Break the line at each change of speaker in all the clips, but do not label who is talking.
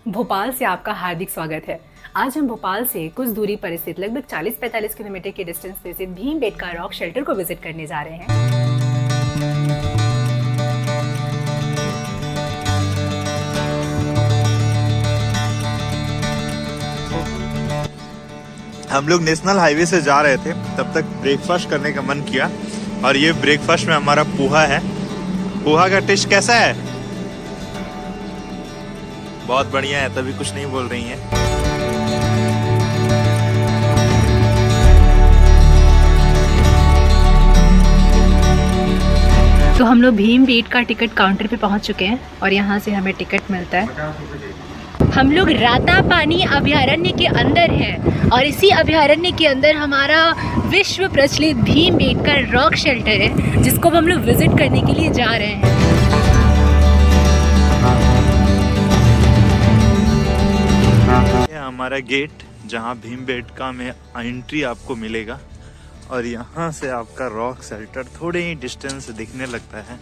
भोपाल से आपका हार्दिक स्वागत है। आज हम भोपाल से कुछ दूरी पर स्थित लगभग 40-45 किलोमीटर के डिस्टेंस पे स्थित भीमबेटका रॉक शेल्टर को विजिट करने जा रहे हैं।
हम लोग नेशनल हाईवे से जा रहे थे, तब तक ब्रेकफास्ट करने का मन किया और ये ब्रेकफास्ट में हमारा पोहा है। पोहा का टेस्ट कैसा है? बहुत बढ़िया है, तभी कुछ नहीं बोल रही हैं।
तो हम लोग भीमबेटका टिकट काउंटर पे पहुंच चुके हैं और यहाँ से हमें टिकट मिलता है। हम लोग रातापानी अभयारण्य के अंदर हैं और इसी अभयारण्य के अंदर हमारा विश्व प्रचलित भीमबेटका रॉक शेल्टर है, जिसको हम लोग विजिट करने के लिए जा रहे हैं।
हमारा गेट जहाँ भीमबेटका में एंट्री आपको मिलेगा और यहाँ से आपका रॉक शेल्टर थोड़े ही डिस्टेंस दिखने लगता है।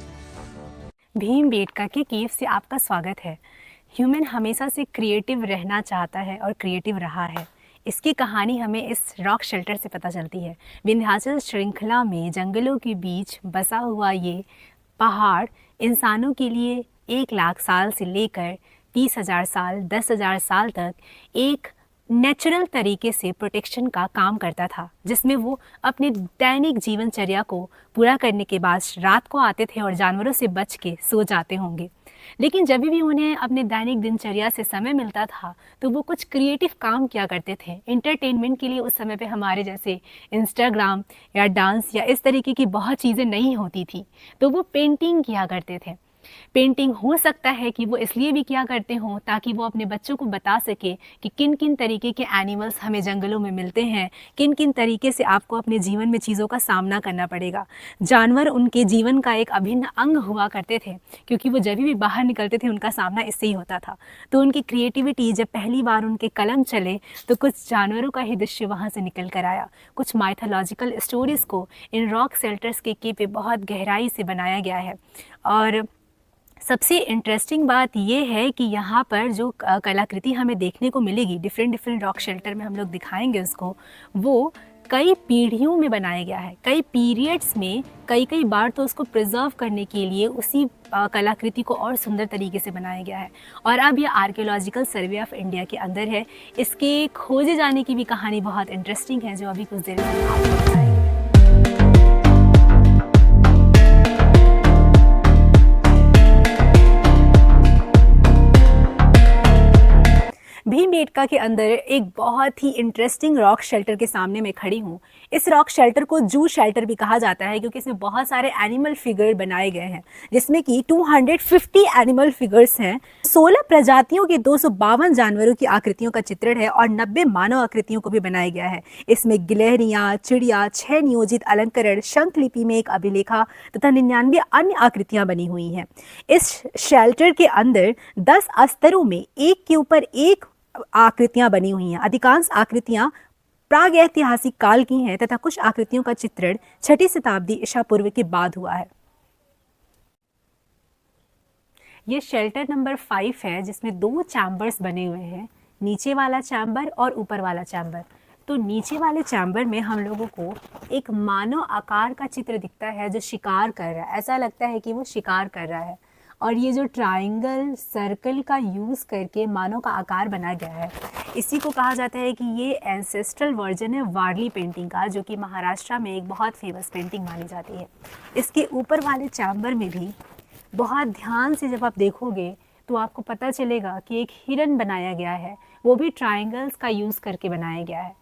भीमबेटका के केव से आपका स्वागत है। ह्यूमन हमेशा से क्रिएटिव रहना चाहता है और क्रिएटिव रहा है। इसकी कहानी हमें इस रॉक शेल्टर से पता चलती है। विंध्याचल श्रृंखला में जंगलों के बीच बसा हुआ ये पहाड़ इंसानों के लिए 1 लाख साल से लेकर 30,000 साल, 10,000 साल तक एक नेचुरल तरीके से प्रोटेक्शन का काम करता था, जिसमें वो अपने दैनिक जीवनचर्या को पूरा करने के बाद रात को आते थे और जानवरों से बच के सो जाते होंगे। लेकिन जब भी उन्हें अपने दैनिक दिनचर्या से समय मिलता था तो वो कुछ क्रिएटिव काम किया करते थे। एंटरटेनमेंट के लिए उस समय पे हमारे जैसे इंस्टाग्राम या डांस या इस तरीके की बहुत चीज़ें नहीं होती थी, तो वो पेंटिंग किया करते थे। पेंटिंग हो सकता है कि वो इसलिए भी किया करते हों ताकि वो अपने बच्चों को बता सके कि किन किन तरीके के एनिमल्स हमें जंगलों में मिलते हैं, किन किन तरीके से आपको अपने जीवन में चीज़ों का सामना करना पड़ेगा। जानवर उनके जीवन का एक अभिन्न अंग हुआ करते थे, क्योंकि वो जब भी बाहर निकलते थे उनका सामना इससे ही होता था। तो उनकी क्रिएटिविटी जब पहली बार उनके कलम चले तो कुछ जानवरों का ही दृश्य वहाँ से निकल कर आया। कुछ माइथोलॉजिकल स्टोरीज़ को इन रॉक शेल्टर्स के केव पे बहुत गहराई से बनाया गया है। और सबसे इंटरेस्टिंग बात ये है कि यहाँ पर जो कलाकृति हमें देखने को मिलेगी डिफरेंट रॉक शेल्टर में, हम लोग दिखाएंगे उसको, वो कई पीढ़ियों में बनाया गया है, कई पीरियड्स में, कई बार तो उसको प्रिजर्व करने के लिए उसी कलाकृति को और सुंदर तरीके से बनाया गया है। और अब ये आर्कियोलॉजिकल सर्वे ऑफ इंडिया के अंदर है। इसके खोजे जाने की भी कहानी बहुत इंटरेस्टिंग है, जो अभी कुछ देर में आपको बताएंगे। भीमबेटका के अंदर एक बहुत ही इंटरेस्टिंग रॉक शेल्टर के सामने मैं खड़ी हूँ। इस रॉक शेल्टर को जू शेल्टर भी कहा जाता है, क्योंकि इसमें बहुत सारे एनिमल फिगर बनाए गए हैं, जिसमें कि 250 एनिमल फिगर्स हैं। 16 प्रजातियों के 252 जानवरों की आकृतियों का चित्रण है और 90 मानव आकृतियों को भी बनाया गया है। इसमें गिलहरियाँ, चिड़िया, 6 नियोजित अलंकरण, शंख लिपि में एक अभिलेखा तथा 99 अन्य आकृतियाँ बनी हुई हैं। इस शेल्टर के अंदर 10 स्तरों में एक के ऊपर एक आकृतियां बनी हुई हैं। अधिकांश आकृतियां प्रागैतिहासिक काल की हैं तथा कुछ आकृतियों का चित्रण 6ठी शताब्दी ईसा पूर्व के बाद हुआ है। यह शेल्टर नंबर 5 है, जिसमें 2 चैम्बर्स बने हुए हैं, नीचे वाला चैम्बर और ऊपर वाला चैम्बर। तो नीचे वाले चैम्बर में हम लोगों को एक मानव आकार का चित्र दिखता है जो शिकार कर रहा है। ऐसा लगता है कि वो शिकार कर रहा है। और ये जो ट्रायंगल सर्कल का यूज़ करके मानव का आकार बनाया गया है, इसी को कहा जाता है कि ये एंसेस्ट्रल वर्जन है वारली पेंटिंग का, जो कि महाराष्ट्र में एक बहुत फेमस पेंटिंग मानी जाती है। इसके ऊपर वाले चैम्बर में भी बहुत ध्यान से जब आप देखोगे तो आपको पता चलेगा कि एक हिरन बनाया गया है, वो भी ट्रायंगल्स का यूज़ करके बनाया गया है।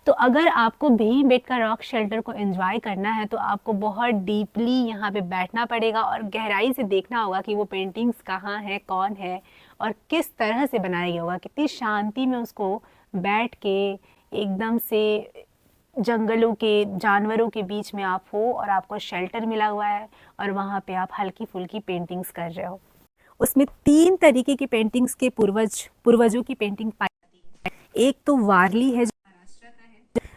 तो अगर आपको भीमबेटका रॉक शेल्टर को एंजॉय करना है तो आपको बहुत डीपली यहाँ पे बैठना पड़ेगा और गहराई से देखना होगा कि वो पेंटिंग्स कहाँ है, कौन है और किस तरह से बनाया गया होगा। कितनी शांति में उसको बैठ के एकदम से जंगलों के जानवरों के बीच में आप हो और आपको शेल्टर मिला हुआ है और वहाँ पे आप हल्की फुल्की पेंटिंग्स कर रहे हो। उसमें 3 तरीके की पेंटिंग्स के पूर्वजों की पेंटिंग पाई जाती है। एक तो वारली है,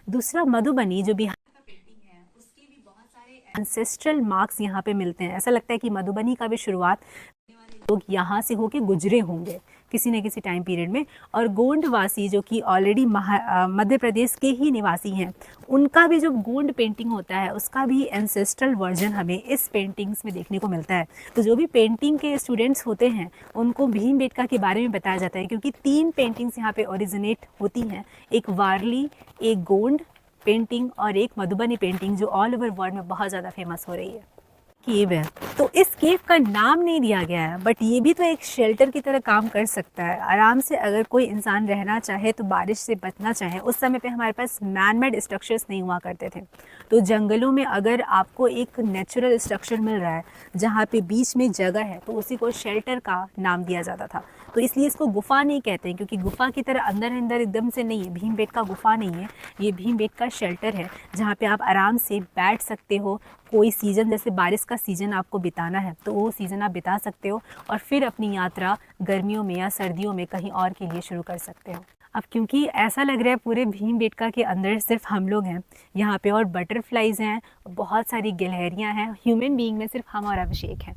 दूसरा मधुबनी जो बिहार का पेंटिंग है, उसके भी बहुत सारे एंसेस्ट्रल मार्क्स यहाँ पे मिलते हैं। ऐसा लगता है कि मधुबनी का भी शुरुआत होने वाले लोग यहाँ से होके गुजरे होंगे किसी न किसी टाइम पीरियड में। और गोंडवासी जो कि ऑलरेडी मध्य प्रदेश के ही निवासी हैं, उनका भी जो गोंड पेंटिंग होता है उसका भी एंसेस्ट्रल वर्जन हमें इस पेंटिंग्स में देखने को मिलता है। तो जो भी पेंटिंग के स्टूडेंट्स होते हैं उनको भीमबेटका के बारे में बताया जाता है, क्योंकि 3 पेंटिंग्स यहाँ पे ओरिजिनेट होती हैं, एक वारली, एक गोंड पेंटिंग और एक मधुबनी पेंटिंग, जो ऑल ओवर वर्ल्ड में बहुत ज़्यादा फेमस हो रही है। केव है, तो इस केव का नाम नहीं दिया गया है, बट ये भी तो एक शेल्टर की तरह काम कर सकता है। आराम से अगर कोई इंसान रहना चाहे तो बारिश से बचना चाहे, उस समय पे हमारे पास मैन मेड स्ट्रक्चर्स नहीं हुआ करते थे। तो जंगलों में अगर आपको एक नेचुरल स्ट्रक्चर मिल रहा है जहाँ पे बीच में जगह है, तो उसी को शेल्टर का नाम दिया जाता था। तो इसलिए इसको गुफा नहीं कहते हैं, क्योंकि गुफा की तरह अंदर अंदर एकदम से नहीं है। भीमबेटका गुफा नहीं है, ये भीमबेटका शेल्टर है जहाँ पे आप आराम से बैठ सकते हो। कोई सीज़न, जैसे बारिश का सीज़न आपको बिताना है तो वो सीज़न आप बिता सकते हो, और फिर अपनी यात्रा गर्मियों में या सर्दियों में कहीं और के लिए शुरू कर सकते हो। अब क्योंकि ऐसा लग रहा है पूरे भीमबेटका के अंदर सिर्फ हम लोग हैं यहाँ पे, और बटरफ्लाइज हैं, बहुत सारी गिलहरियाँ हैं, ह्यूमन बीइंग में सिर्फ हम और अभिषेक हैं।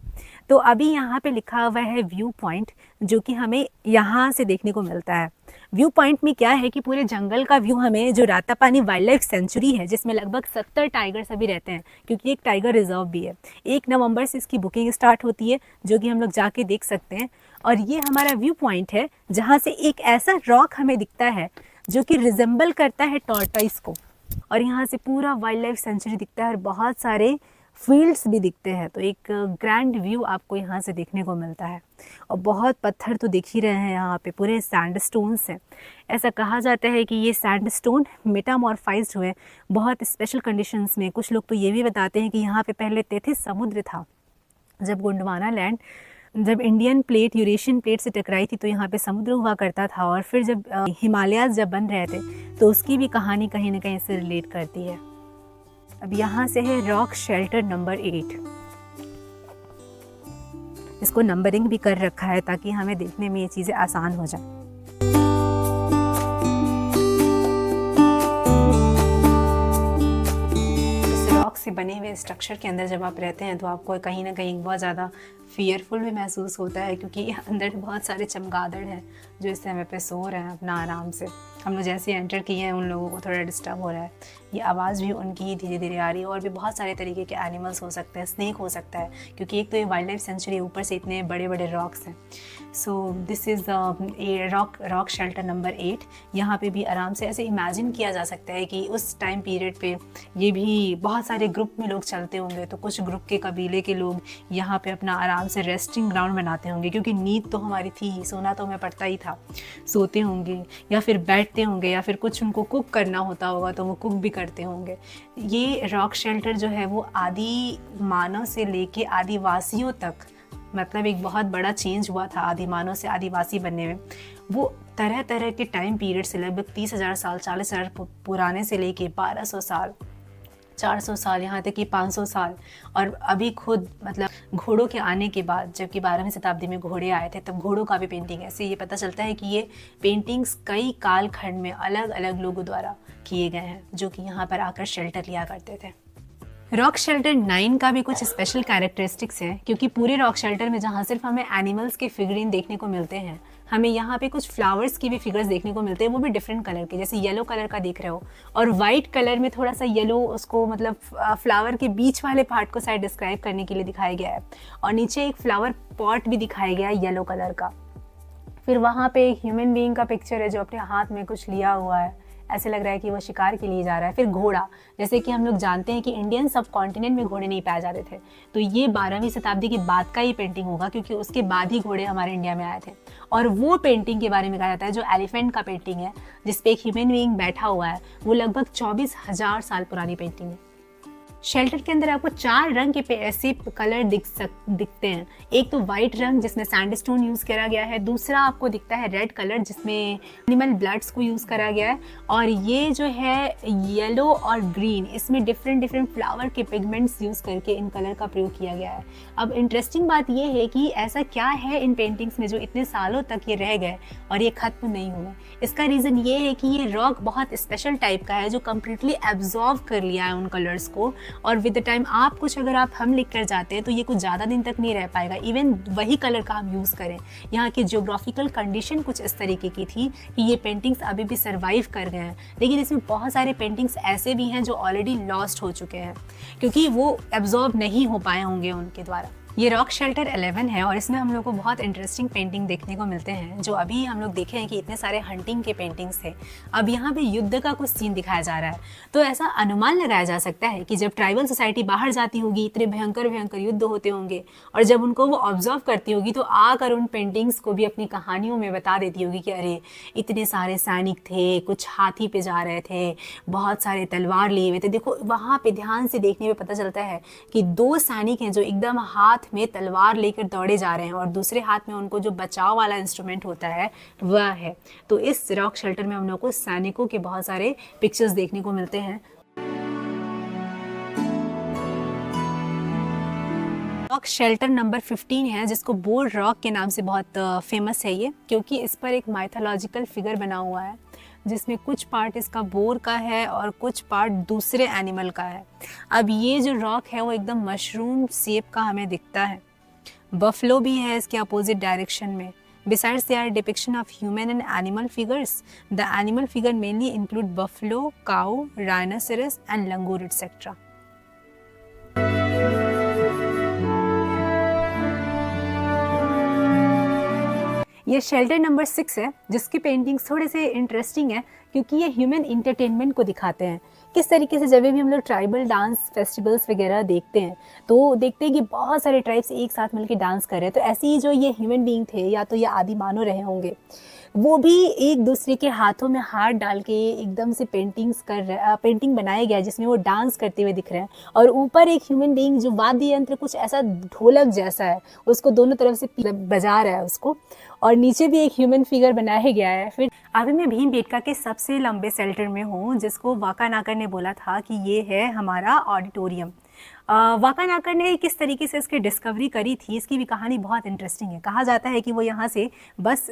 तो अभी यहाँ पे लिखा हुआ है व्यू पॉइंट, जो कि हमें यहाँ से देखने को मिलता है। व्यू पॉइंट में क्या है कि पूरे जंगल का व्यू हमें, जो रातापानी वाइल्ड लाइफ सेंचुरी है जिसमें लगभग 70 टाइगर्स अभी रहते हैं, क्योंकि एक टाइगर रिजर्व भी है। 1 नवंबर से इसकी बुकिंग स्टार्ट होती है, जो कि हम लोग जाके देख सकते हैं। और ये हमारा व्यू पॉइंट है जहाँ से एक ऐसा रॉक हमें दिखता है जो कि रिजेंबल करता है टॉर्टॉइस को, और यहाँ से पूरा वाइल्ड लाइफ सेंचुरी दिखता है और बहुत सारे फील्ड्स भी दिखते हैं। तो एक ग्रैंड व्यू आपको यहाँ से देखने को मिलता है। और बहुत पत्थर तो देख ही रहे हैं, यहाँ पे पूरे सैंडस्टोन्स हैं। ऐसा कहा जाता है कि ये सैंडस्टोन मेटामॉर्फाइज्ड हुए बहुत स्पेशल कंडीशंस में। कुछ लोग तो ये भी बताते हैं कि यहाँ पे पहले तेथिस समुद्र था। जब गोंडवाना लैंड, जब इंडियन प्लेट यूरेशियन प्लेट से टकराई थी तो यहाँ पे समुद्र हुआ करता था, और फिर जब हिमालयाज जब बन रहे थे तो उसकी भी कहानी कहीं ना कहीं से रिलेट करती है। अब यहाँ से है रॉक शेल्टर नंबर 8। इसको नंबरिंग भी कर रखा है ताकि हमें देखने में ये चीज़ें आसान हो जाए। रॉक से बने हुए स्ट्रक्चर के अंदर जब आप रहते हैं तो आपको कहीं ना कहीं बहुत ज़्यादा फियरफुल भी महसूस होता है, क्योंकि अंदर बहुत सारे चमगादड़ हैं जो इस समय पे सो रहे हैं अपना आराम से। हम लोग जैसे एंटर किए हैं उन लोगों को थोड़ा डिस्टर्ब हो रहा है, ये आवाज़ भी उनकी ही धीरे धीरे आ रही है। और भी बहुत सारे तरीके के एनिमल्स हो सकते हैं, स्नेक हो सकता है, क्योंकि एक तो ये वाइल्ड लाइफ सेंचुरी, ऊपर से इतने बड़े बड़े रॉक्स हैं। So this is rock shelter number 8। यहाँ पे भी आराम से ऐसे इमेजिन किया जा सकता है कि उस टाइम पीरियड पे ये भी बहुत सारे ग्रुप में लोग चलते होंगे, तो कुछ ग्रुप के कबीले के लोग यहाँ पे अपना आराम से रेस्टिंग ग्राउंड बनाते होंगे, क्योंकि नींद तो हमारी थी ही, सोना तो हमें पड़ता ही था। सोते होंगे या फिर बैठते होंगे, या फिर कुछ उनको कुक करना होता होगा तो वो कुक भी करते होंगे। ये रॉक शेल्टर जो है वो आदि मानव से लेके आदिवासियों तक, मतलब एक बहुत बड़ा चेंज हुआ था आदि मानव से आदिवासी बनने में। वो तरह तरह के टाइम पीरियड से, लगभग 30,000 साल, 40,000 पुराने से लेके 1200 साल, 400 साल, यहाँ तक कि 500 साल। और अभी खुद मतलब घोड़ों के आने के बाद, जबकि 12वीं शताब्दी में घोड़े आए थे, तब घोड़ों का भी पेंटिंग है। इससे ये पता चलता है कि ये पेंटिंग्स कई काल खंड में अलग अलग लोगों द्वारा किए गए हैं, जो कि यहाँ पर आकर शेल्टर लिया करते थे। रॉक शेल्टर 9 का भी कुछ स्पेशल कैरेक्टरिस्टिक्स है, क्योंकि पूरे रॉक शेल्टर में जहाँ सिर्फ हमें एनिमल्स के फिगरीन देखने को मिलते हैं, हमें यहाँ पे कुछ फ्लावर्स की भी फिगर्स देखने को मिलते हैं, वो भी डिफरेंट कलर के, जैसे येलो कलर का देख रहे हो, और वाइट कलर में थोड़ा सा येलो, उसको मतलब फ्लावर के बीच वाले पार्ट को शायद डिस्क्राइब करने के लिए दिखाया गया है। और नीचे एक फ्लावर पॉट भी दिखाया गया है येलो कलर का। फिर वहाँ पे एक ह्यूमन बीइंग का पिक्चर है जो अपने हाथ में कुछ लिया हुआ है, ऐसे लग रहा है कि वो शिकार के लिए जा रहा है। फिर घोड़ा, जैसे कि हम लोग जानते हैं कि इंडियन सब कॉन्टिनेंट में घोड़े नहीं पाए जाते थे, तो ये 12वीं शताब्दी के बाद का ही पेंटिंग होगा, क्योंकि उसके बाद ही घोड़े हमारे इंडिया में आए थे। और वो पेंटिंग के बारे में कहा जाता है जो एलिफेंट का पेंटिंग है, जिसपे एक ह्यूमन बीइंग बैठा हुआ है, वो लगभग 24,000 साल पुरानी पेंटिंग है। शेल्टर के अंदर आपको 4 रंग के ऐसे कलर दिखते हैं। एक तो वाइट रंग जिसमें सैंडस्टोन यूज़ करा गया है, दूसरा आपको दिखता है रेड कलर जिसमें एनिमल ब्लड्स को यूज़ करा गया है, और ये जो है येलो और ग्रीन, इसमें डिफरेंट फ्लावर के पिगमेंट्स यूज़ करके इन कलर का प्रयोग किया गया है। अब इंटरेस्टिंग बात ये है कि ऐसा क्या है इन पेंटिंग्स में जो इतने सालों तक ये रह गए और ये ख़त्म नहीं हुए। इसका रीज़न ये है कि ये रॉक बहुत स्पेशल टाइप का है जो कम्प्लीटली एब्जॉर्व कर लिया है उन कलर्स को, और विद द टाइम आप कुछ अगर हम लिख कर जाते हैं तो ये कुछ ज़्यादा दिन तक नहीं रह पाएगा, इवन वही कलर का हम यूज़ करें। यहाँ की जियोग्राफिकल कंडीशन कुछ इस तरीके की थी कि ये पेंटिंग्स अभी भी सर्वाइव कर गए हैं, लेकिन इसमें बहुत सारे पेंटिंग्स ऐसे भी हैं जो ऑलरेडी लॉस्ट हो चुके हैं क्योंकि वो एब्जॉर्ब नहीं हो पाए होंगे उनके द्वारा। ये रॉक शेल्टर 11 है और इसमें हम लोग को बहुत इंटरेस्टिंग पेंटिंग देखने को मिलते हैं। जो अभी हम लोग देखे हैं कि इतने सारे हंटिंग के पेंटिंग्स थे, अब यहाँ पे युद्ध का कुछ सीन दिखाया जा रहा है। तो ऐसा अनुमान लगाया जा सकता है कि जब ट्राइबल सोसाइटी बाहर जाती होगी, इतने भयंकर भयंकर युद्ध होते होंगे और जब उनको वो ऑब्जर्व करती होगी तो आकर उन पेंटिंग्स को भी अपनी कहानियों में बता देती होगी कि अरे इतने सारे सैनिक थे, कुछ हाथी पे जा रहे थे, बहुत सारे तलवार लिए हुए थे। देखो वहाँ पे ध्यान से देखने में पता चलता है कि 2 सैनिक हैं जो एकदम हाथ में तलवार लेकर दौड़े जा रहे हैं और दूसरे हाथ में उनको जो बचाव वाला इंस्ट्रूमेंट होता है वह है। तो इस रॉक शेल्टर में हम लोग को सैनिकों के बहुत सारे पिक्चर्स देखने को मिलते हैं। रॉक शेल्टर नंबर 15 है जिसको बोर रॉक के नाम से बहुत फेमस है ये, क्योंकि इस पर एक माइथोलॉजिकल फिगर बना हुआ है जिसमें कुछ पार्ट इसका बोर का है और कुछ पार्ट दूसरे एनिमल का है। अब ये जो रॉक है वो एकदम मशरूम शेप का हमें दिखता है। बफलो भी है इसके अपोजिट डायरेक्शन में। Besides there are depiction of human and animal figures. The animal figure mainly include buffalo, cow, rhinoceros and langur etc. ये शेल्टर नंबर 6 है जिसकी पेंटिंग्स थोड़े से इंटरेस्टिंग है क्योंकि ये ह्यूमन इंटरटेनमेंट को दिखाते हैं। किस तरीके से जब भी हम लोग ट्राइबल डांस फेस्टिवल्स वगैरह देखते हैं तो देखते हैं कि बहुत सारे ट्राइब्स एक साथ मिलकर डांस कर रहे हैं। तो ऐसे ही जो ये ह्यूमन बीइंग थे या तो ये आदि मानव रहे होंगे, वो भी एक दूसरे के हाथों में हाथ डाल के एकदम से पेंटिंग बनाया गया है जिसमें वो डांस करते हुए दिख रहे हैं। और ऊपर एक ह्यूमन बीइंग जो वाद्य यंत्र कुछ ऐसा ढोलक जैसा है उसको दोनों तरफ से बजा रहा है उसको, और नीचे भी एक ह्यूमन फिगर बनाया गया है। फिर अभी मैं भीमबेटका के सबसे लंबे शेल्टर में हूँ जिसको वाकानाकर ने बोला था कि ये है हमारा ऑडिटोरियम। वाकानाकर ने किस तरीके से इसकी डिस्कवरी करी थी इसकी भी कहानी बहुत इंटरेस्टिंग है। कहा जाता है कि वो यहाँ से बस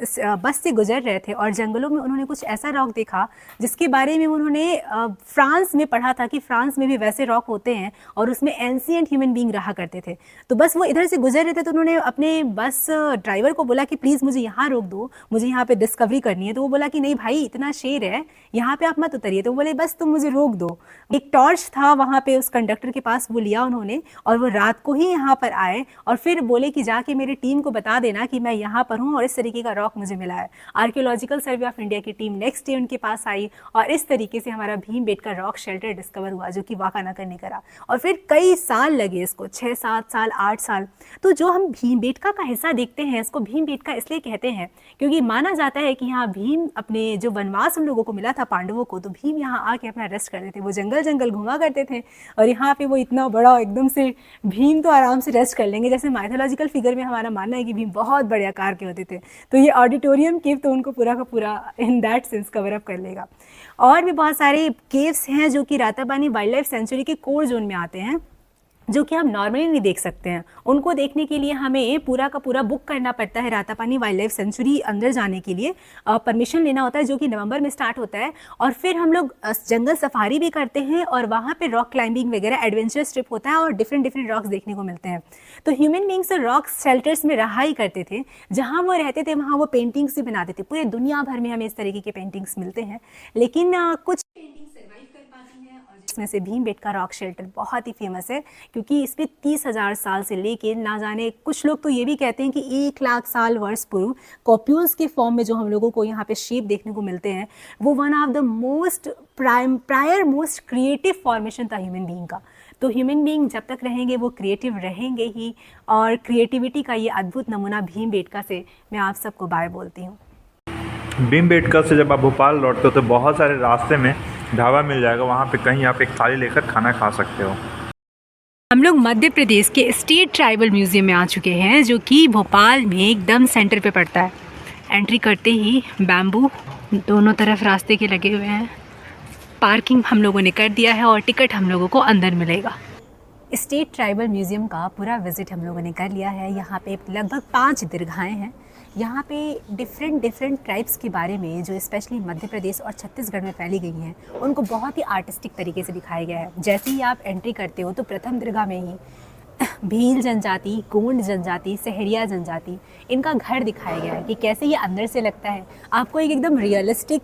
से गुजर रहे थे और जंगलों में उन्होंने कुछ ऐसा रॉक देखा जिसके बारे में उन्होंने फ्रांस में पढ़ा था कि फ्रांस में भी वैसे रॉक होते हैं और उसमें एंशिएंट ह्यूमन बीइंग रहा करते थे। तो बस वो इधर से गुजर रहे थे तो उन्होंने अपने बस ड्राइवर को बोला कि प्लीज़ मुझे यहाँ रोक दो, मुझे यहाँ पे डिस्कवरी करनी है। तो वो बोला कि नहीं भाई इतना शेर है यहाँ पे आप मत उतरिए। तो वो बोले बस तुम मुझे रोक दो। एक टॉर्च था वहाँ पे उस कंडक्टर के पास, वो लिया उन्होंने और वो रात को ही यहाँ पर आए और फिर बोले कि जाके मेरी टीम को बता देना कि मैं यहाँ पर हूँ और इस तरीके का रॉक मुझे मिला है। आर्कियोलॉजिकल सर्वे ऑफ इंडिया की टीम नेक्स्ट डे उनके पास आई और इस तरीके से हमारा भीमबेटका रॉक शेल्टर डिस्कवर हुआ जो कि वाकानाकर ने करा। और फिर कई साल लगे इसको, 6-7 साल 8 साल। तो जो हम भीमबेटका का हिस्सा देखते हैं इसको भीमबेटका इसलिए कहते हैं क्योंकि माना जाता है कि यहाँ भीम अपने जो वनवास उन लोगों को मिला था पांडवों को, तो भीम यहाँ आके अपना रेस्ट करते थे। वो जंगल जंगल घुमा करते थे और यहाँ पे वो इतना बड़ा एकदम से भीम तो आराम से रेस्ट कर लेंगे। जैसे माइथोलॉजिकल फिगर में हमारा मानना है कि भीम बहुत बड़े आकार के होते थे, तो ये ऑडिटोरियम केव तो उनको पूरा का पूरा in that sense cover up कर लेगा। और भी बहुत सारे केव्स हैं जो कि रातापानी वाइल्ड लाइफ सेंचुरी के कोर जोन में आते हैं जो कि हम नॉर्मली नहीं देख सकते हैं। उनको देखने के लिए हमें पूरा का पूरा बुक करना पड़ता है रातापानी वाइल्ड लाइफ सेंचुरी अंदर जाने के लिए। परमिशन लेना होता है जो कि नवंबर में स्टार्ट होता है और फिर हम लोग जंगल सफारी भी करते हैं और वहाँ पे रॉक क्लाइंबिंग वगैरह एडवेंचर ट्रिप होता है और डिफरेंट रॉक्स देखने को मिलते हैं। तो ह्यूमन बींग्स रॉक शेल्टर्स में रहा ही करते थे। जहाँ वो रहते थे वहाँ वो पेंटिंग्स भी बनाते थे। पूरे दुनिया भर में हमें इस तरीके के पेंटिंग्स मिलते हैं, लेकिन कुछ पेंटिंग सर्वाइव कर पाती हैं और जिसमें से भीमबेटका रॉक शेल्टर बहुत ही फेमस है क्योंकि इस पर 30,000 साल से लेके ना जाने, कुछ लोग तो ये भी कहते हैं कि 1 लाख साल वर्ष पूर्व कॉप्यूल्स के फॉर्म में जो हम लोगों को यहाँ पे शेप देखने को मिलते हैं वो one of the most most creative formation था ह्यूमन बीइंग का। तो ह्यूमन बीइंग जब तक रहेंगे वो क्रिएटिव रहेंगे ही और क्रिएटिविटी का ये अद्भुत नमूना भीमबेटका से मैं आप सबको बाय बोलती हूँ।
भीमबेटका से जब आप भोपाल लौटते हो तो बहुत सारे रास्ते में ढाबा मिल जाएगा, वहाँ पे कहीं आप एक थाली लेकर खाना खा सकते हो।
हम लोग मध्य प्रदेश के स्टेट ट्राइबल म्यूज़ियम में आ चुके हैं जो कि भोपाल में एकदम सेंटर पे पड़ता है। एंट्री करते ही बैम्बू दोनों तरफ रास्ते के लगे हुए हैं। पार्किंग हम लोगों ने कर दिया है और टिकट हम लोगों को अंदर मिलेगा। स्टेट ट्राइबल म्यूज़ियम का पूरा विज़िट हम लोगों ने कर लिया है। यहाँ पे लगभग 5 दीर्घाएँ हैं। यहाँ पे डिफरेंट ट्राइब्स के बारे में जो स्पेशली मध्य प्रदेश और छत्तीसगढ़ में फैली गई हैं उनको बहुत ही आर्टिस्टिक तरीके से दिखाया गया है। जैसे ही आप एंट्री करते हो तो प्रथम दरगाह में ही भील जनजाति, गोंड जनजाति, सहरिया जनजाति, इनका घर दिखाया गया है कि कैसे ये अंदर से लगता है। आपको एक एकदम रियलिस्टिक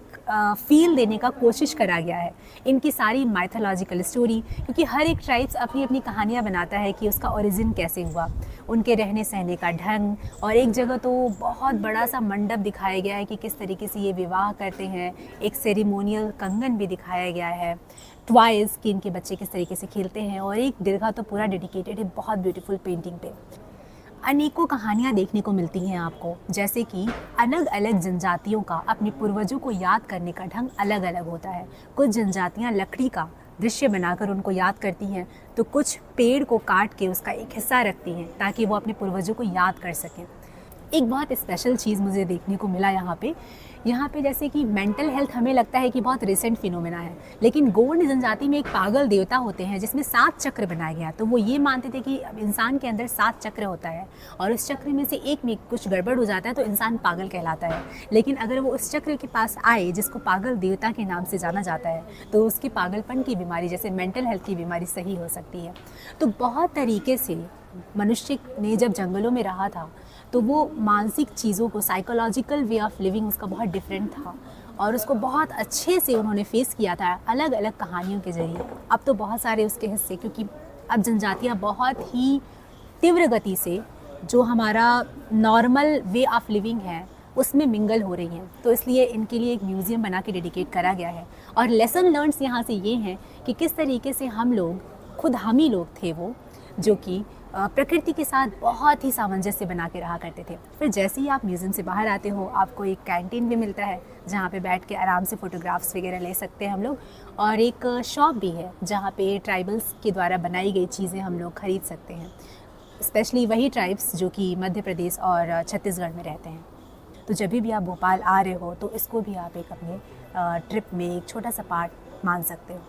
फील देने का कोशिश करा गया है। इनकी सारी माइथोलॉजिकल स्टोरी, क्योंकि हर एक ट्राइब्स अपनी अपनी कहानियाँ बनाता है कि उसका ओरिजिन कैसे हुआ, उनके रहने सहने का ढंग, और एक जगह तो बहुत बड़ा सा मंडप दिखाया गया है कि किस तरीके से ये विवाह करते हैं। एक सेरेमोनियल कंगन भी दिखाया गया है, ट्वाइस कि इनके बच्चे किस तरीके से खेलते हैं, और एक दरगाह तो पूरा डेडिकेटेड है बहुत ब्यूटीफुल पेंटिंग पे। अनेकों कहानियाँ देखने को मिलती हैं आपको, जैसे कि अलग अलग जनजातियों का अपने पूर्वजों को याद करने का ढंग अलग अलग होता है। कुछ जनजातियाँ लकड़ी का दृश्य बनाकर उनको याद करती हैं, तो कुछ पेड़ को काट के उसका एक हिस्सा रखती हैं ताकि वो अपने पूर्वजों को याद कर सकें। एक बहुत स्पेशल चीज़ मुझे देखने को मिला यहाँ पे जैसे कि मेंटल हेल्थ हमें लगता है कि बहुत रिसेंट फिनोमेना है, लेकिन गोंड जनजाति में एक पागल देवता होते हैं जिसमें 7 चक्र बनाया गया। तो वो ये मानते थे कि इंसान के अंदर 7 चक्र होता है और उस चक्र में से एक में कुछ गड़बड़ हो जाता है तो इंसान पागल कहलाता है। लेकिन अगर वो उस चक्र के पास आए जिसको पागल देवता के नाम से जाना जाता है तो उसकी पागलपन की बीमारी जैसे मेंटल हेल्थ की बीमारी सही हो सकती है। तो बहुत तरीके से मनुष्य ने जब जंगलों में रहा था तो वो मानसिक चीज़ों को, साइकोलॉजिकल वे ऑफ लिविंग उसका बहुत डिफरेंट था और उसको बहुत अच्छे से उन्होंने फेस किया था अलग अलग कहानियों के ज़रिए। अब तो बहुत सारे उसके हिस्से, क्योंकि अब जनजातियाँ बहुत ही तीव्र गति से जो हमारा नॉर्मल वे ऑफ लिविंग है उसमें मिंगल हो रही हैं, तो इसलिए इनके लिए एक म्यूज़ियम बना के डेडिकेट करा गया है। और लेसन लर्न्स यहाँ से ये हैं कि किस तरीके से हम लोग, खुद हम ही लोग थे वो जो कि प्रकृति के साथ बहुत ही सामंजस्य बना के रहा करते थे। फिर जैसे ही आप म्यूज़ियम से बाहर आते हो आपको एक कैंटीन भी मिलता है जहाँ पे बैठ के आराम से फ़ोटोग्राफ्स वगैरह ले सकते हैं हम लोग, और एक शॉप भी है जहाँ पे ट्राइबल्स के द्वारा बनाई गई चीज़ें हम लोग खरीद सकते हैं, स्पेशली वही ट्राइब्स जो कि मध्य प्रदेश और छत्तीसगढ़ में रहते हैं। तो जब भी आप भोपाल आ रहे हो तो इसको भी आप एक अपने ट्रिप में एक छोटा सा पार्ट मान सकते हो।